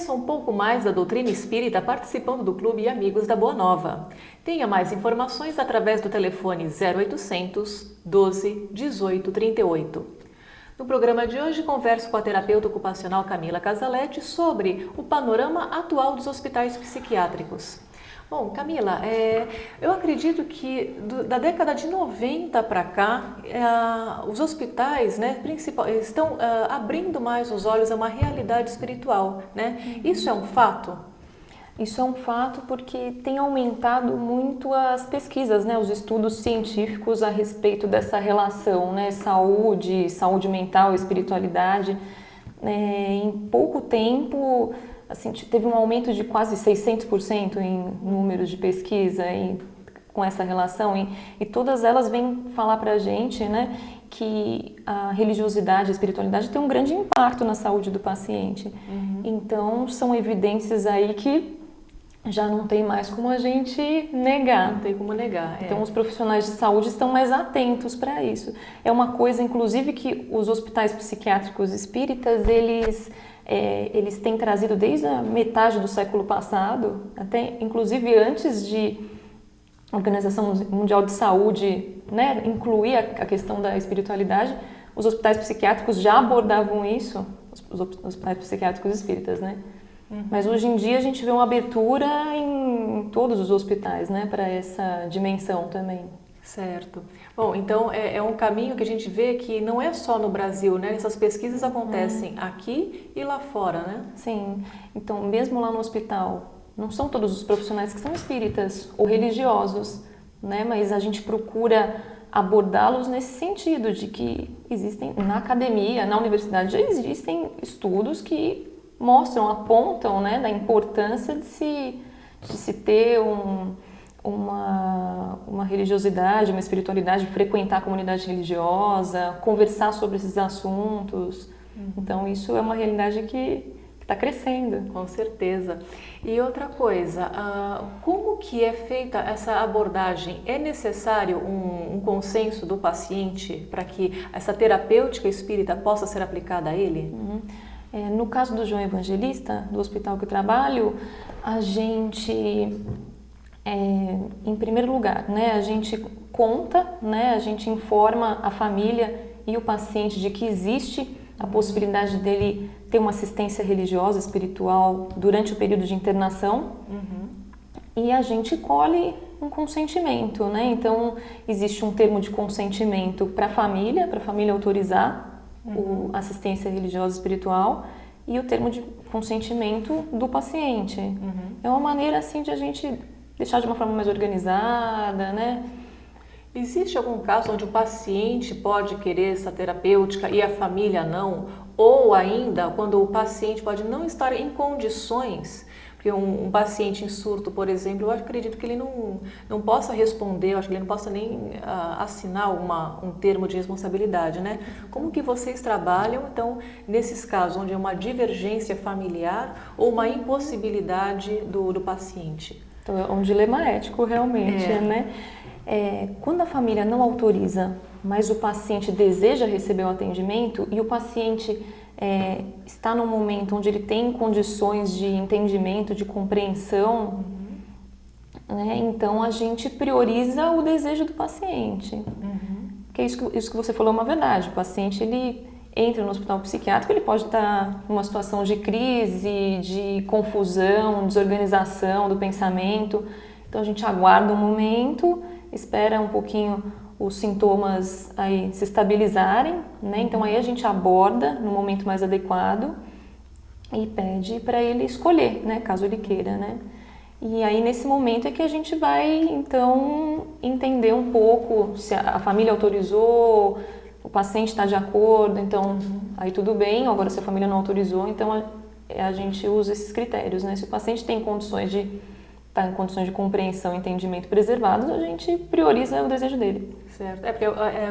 Conheça um pouco mais da doutrina espírita participando do Clube Amigos da Boa Nova. Tenha mais informações através do telefone 0800 12 18 38. No programa de hoje, converso com a terapeuta ocupacional Camila Casaletti sobre o panorama atual dos hospitais psiquiátricos. Bom, Camila, eu acredito que da década de 90 para cá, os hospitais, né, estão abrindo mais os olhos a uma realidade espiritual, né? Isso é um fato? Isso é um fato porque tem aumentado muito as pesquisas, né, os estudos científicos a respeito dessa relação, né, saúde mental, espiritualidade. Em pouco tempo, assim, teve um aumento de quase 600% em números de pesquisa com essa relação e todas elas vêm falar para a gente, né, que a religiosidade, a espiritualidade tem um grande impacto na saúde do paciente. Então, são evidências aí que já não tem mais como a gente negar. Não tem como negar. Então, os profissionais de saúde estão mais atentos para isso. É uma coisa, inclusive, que os hospitais psiquiátricos espíritas, eles têm trazido desde a metade do século passado, até inclusive antes de a Organização Mundial de Saúde, né, incluir a questão da espiritualidade, os hospitais psiquiátricos já abordavam isso, os hospitais psiquiátricos espíritas, né? Mas hoje em dia a gente vê uma abertura em todos os hospitais, né, para essa dimensão também. Certo. Bom, então é um caminho que a gente vê que não é só no Brasil, né? Essas pesquisas acontecem aqui e lá fora, né? Sim. Então, mesmo lá no hospital, não são todos os profissionais que são espíritas ou religiosos, né? Mas a gente procura abordá-los nesse sentido de que existem na academia, na universidade, já existem estudos que mostram, apontam, né, da importância de se ter uma religiosidade, uma espiritualidade, frequentar a comunidade religiosa, conversar sobre esses assuntos. Então, isso é uma realidade que está crescendo. Com certeza. E outra coisa, como que é feita essa abordagem? É necessário um consenso do paciente para que essa terapêutica espírita possa ser aplicada a ele? No caso do João Evangelista, do hospital que eu trabalho, a gente, em primeiro lugar, né, a gente conta, né, a gente informa a família e o paciente de que existe a possibilidade dele ter uma assistência religiosa, espiritual, durante o período de internação. E a gente colhe um consentimento, né? Então, existe um termo de consentimento para a família autorizar a assistência religiosa espiritual e o termo de consentimento do paciente. É uma maneira assim de a gente deixar de uma forma mais organizada, né? Existe algum caso onde o paciente pode querer essa terapêutica e a família não? Ou ainda, quando o paciente pode não estar em condições, porque um paciente em surto, por exemplo, eu acredito que ele não possa responder, eu acho que ele não possa nem assinar um termo de responsabilidade, né? Como que vocês trabalham, então, nesses casos onde é uma divergência familiar ou uma impossibilidade do paciente? Então, é um dilema ético, realmente, né? Quando a família não autoriza, mas o paciente deseja receber o atendimento e o paciente está num momento onde ele tem condições de entendimento, de compreensão, né? Então a gente prioriza o desejo do paciente. Porque isso que você falou é uma verdade. O paciente, ele entra no hospital psiquiátrico, ele pode estar numa situação de crise, de confusão, desorganização do pensamento. Então a gente aguarda um momento, espera um pouquinho os sintomas aí se estabilizarem, né? Então aí a gente aborda no momento mais adequado e pede para ele escolher, né? Caso ele queira, né? E aí nesse momento é que a gente vai então entender um pouco se a família autorizou, o paciente está de acordo, então aí tudo bem. Agora se a família não autorizou, então a gente usa esses critérios, né? Se o paciente tem condições está em condições de compreensão e entendimento preservados, a gente prioriza o desejo dele. Certo. Porque,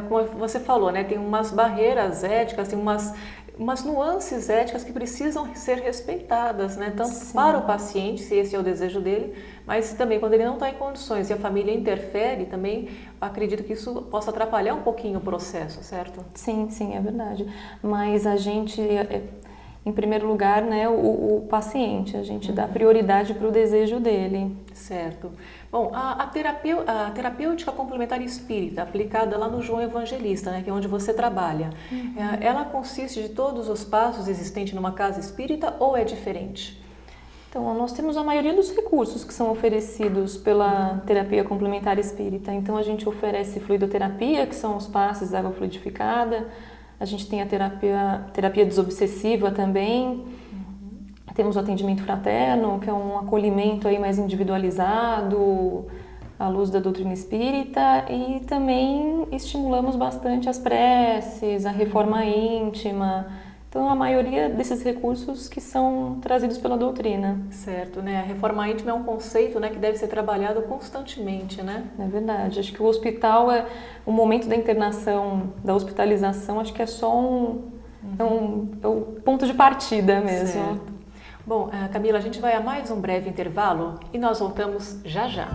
como você falou, né, tem umas barreiras éticas, tem umas nuances éticas que precisam ser respeitadas, né, tanto para o paciente, se esse é o desejo dele, mas também quando ele não está em condições e a família interfere também, acredito que isso possa atrapalhar um pouquinho o processo, certo? Sim, é verdade. Mas a gente em primeiro lugar, né, o paciente. A gente dá prioridade para o desejo dele. Certo. Bom, a terapêutica complementar espírita, aplicada lá no João Evangelista, né, que é onde você trabalha, ela consiste de todos os passos existentes numa casa espírita ou é diferente? Então, nós temos a maioria dos recursos que são oferecidos pela terapia complementar espírita. Então, a gente oferece fluidoterapia, que são os passes da água fluidificada. A gente tem a terapia desobsessiva também. Temos o atendimento fraterno, que é um acolhimento aí mais individualizado, à luz da doutrina espírita. E também estimulamos bastante as preces, a reforma íntima. Então, a maioria desses recursos que são trazidos pela doutrina. Certo, né? A reforma íntima é um conceito, né, que deve ser trabalhado constantemente, né? É verdade. Acho que o hospital o momento da internação, da hospitalização, acho que é só é o ponto de partida mesmo. Certo. Bom, Camila, a gente vai a mais um breve intervalo e nós voltamos já já.